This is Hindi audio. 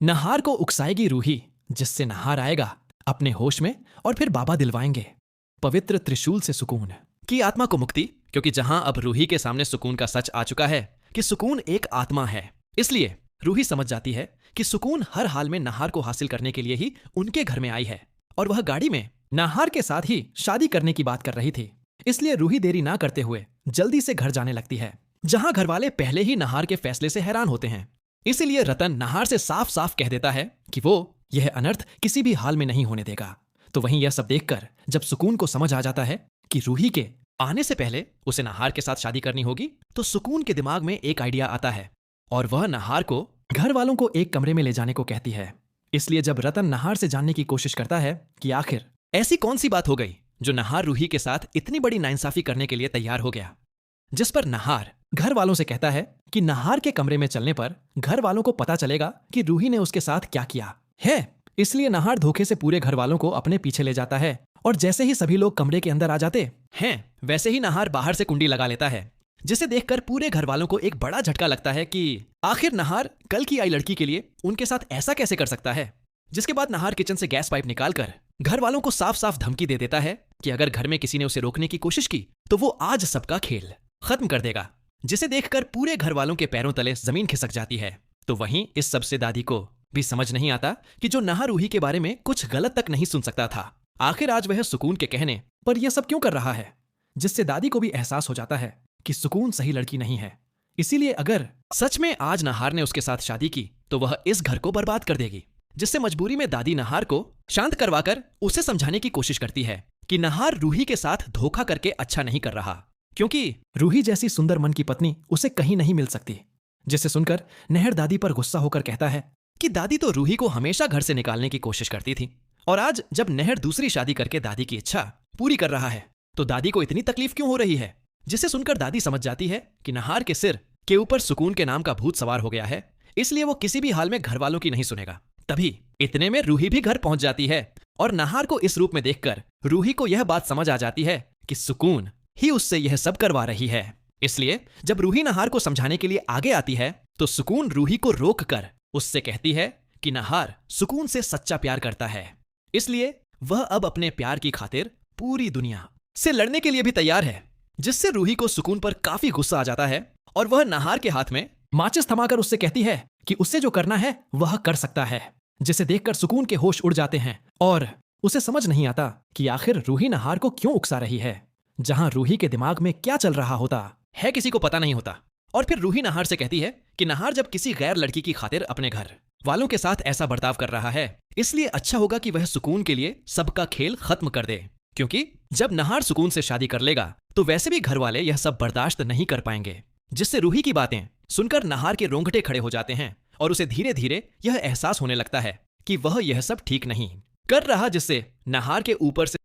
नहार को उकसाएगी रूही, जिससे नहार आएगा अपने होश में और फिर बाबा दिलवाएंगे पवित्र त्रिशूल से सुकून की आत्मा को मुक्ति। क्योंकि जहां अब रूही के सामने सुकून का सच आ चुका है कि सुकून एक आत्मा है, इसलिए रूही समझ जाती है कि सुकून हर हाल में नहार को हासिल करने के लिए ही उनके घर में आई है और वह गाड़ी में नहार के साथ ही शादी करने की बात कर रही थी। इसलिए रूही देरी ना करते हुए जल्दी से घर जाने लगती है, जहां घरवाले पहले ही नहार के फैसले से हैरान होते हैं। इसीलिए रतन नहार से साफ साफ कह देता है कि वो यह अनर्थ किसी भी हाल में नहीं होने देगा। तो वहीं यह सब देखकर जब सुकून को समझ आ जाता है कि रूही के आने से पहले उसे नहार के साथ शादी करनी होगी, तो सुकून के दिमाग में एक आइडिया आता है और वह नहार को घर वालों को एक कमरे में ले जाने को कहती है। इसलिए जब रतन नहार से जानने की कोशिश करता है कि आखिर ऐसी कौन सी बात हो गई जो नहार रूही के साथ इतनी बड़ी नाइंसाफी करने के लिए तैयार हो गया, जिस पर नहार घर वालों से कहता है कि नहार के कमरे में चलने पर घर वालों को पता चलेगा कि रूही ने उसके साथ क्या किया है। इसलिए नहार धोखे से पूरे घर वालों को अपने पीछे ले जाता है और जैसे ही सभी लोग कमरे के अंदर आ जाते हैं, वैसे ही नहार बाहर से कुंडी लगा लेता है, जिसे देखकर पूरे घर वालों को एक बड़ा झटका लगता है कि आखिर नहार कल की आई लड़की के लिए उनके साथ ऐसा कैसे कर सकता है। जिसके बाद नहार किचन से गैस पाइप निकालकर घर वालों को साफ साफ धमकी दे देता है कि अगर घर में किसी ने उसे रोकने की कोशिश की तो वो आज सबका खेल खत्म कर देगा, जिसे देखकर पूरे घर वालों के पैरों तले जमीन खिसक जाती है। तो वहीं इस सबसे दादी को भी समझ नहीं आता कि जो नहार रूही के बारे में कुछ गलत तक नहीं सुन सकता था, आखिर आज वह सुकून के कहने पर यह सब क्यों कर रहा है। जिससे दादी को भी एहसास हो जाता है कि सुकून सही लड़की नहीं है। इसीलिए अगर सच में आज नहार ने उसके साथ शादी की तो वह इस घर को बर्बाद कर देगी। जिससे मजबूरी में दादी नहार को शांत करवाकर उसे समझाने की कोशिश करती है कि नहार रूही के साथ धोखा करके अच्छा नहीं कर रहा, क्योंकि रूही जैसी सुंदर मन की पत्नी उसे कहीं नहीं मिल सकती। जिसे सुनकर नहर दादी पर गुस्सा होकर कहता है कि दादी तो रूही को हमेशा घर से निकालने की कोशिश करती थी और आज जब नहर दूसरी शादी करके दादी की इच्छा पूरी कर रहा है तो दादी को इतनी तकलीफ क्यों हो रही है। जिसे सुनकर दादी समझ जाती है कि नहार के सिर के ऊपर सुकून के नाम का भूत सवार हो गया है, इसलिए वो किसी भी हाल में घर वालों की नहीं सुनेगा। तभी इतने में रूही भी घर पहुंच जाती है और नहार को इस रूप में देखकर रूही को यह बात समझ आ जाती है कि सुकून ही उससे यह सब करवा रही है। इसलिए जब रूही नहार को समझाने के लिए आगे आती है तो सुकून रूही को रोक कर उससे कहती है कि नहार सुकून से सच्चा प्यार करता है, इसलिए वह अब अपने प्यार की खातिर पूरी दुनिया से लड़ने के लिए भी तैयार है। जिससे रूही को सुकून पर काफी गुस्सा आ जाता है और वह नहार के हाथ में माचिस थमाकर उससे कहती है कि उससे जो करना है वह कर सकता है। जिसे देखकर सुकून के होश उड़ जाते हैं और उसे समझ नहीं आता कि आखिर रूही नहार को क्यों उकसा रही है। जहां रूही के दिमाग में क्या चल रहा होता है किसी को पता नहीं होता। और फिर रूही नहार से कहती है कि नहार जब किसी गैर लड़की की खातिर अपने घर वालों के साथ ऐसा बर्ताव कर रहा है, इसलिए अच्छा होगा कि वह सुकून के लिए सबका खेल खत्म कर दे, क्योंकि जब नहार सुकून से शादी कर लेगा तो वैसे भी घर वाले यह सब बर्दाश्त नहीं कर पाएंगे। जिससे रूही की बातें सुनकर नहार के रोंगटे खड़े हो जाते हैं और उसे धीरे धीरे यह एहसास होने लगता है कि वह यह सब ठीक नहीं कर रहा, जिससे नहार के ऊपर से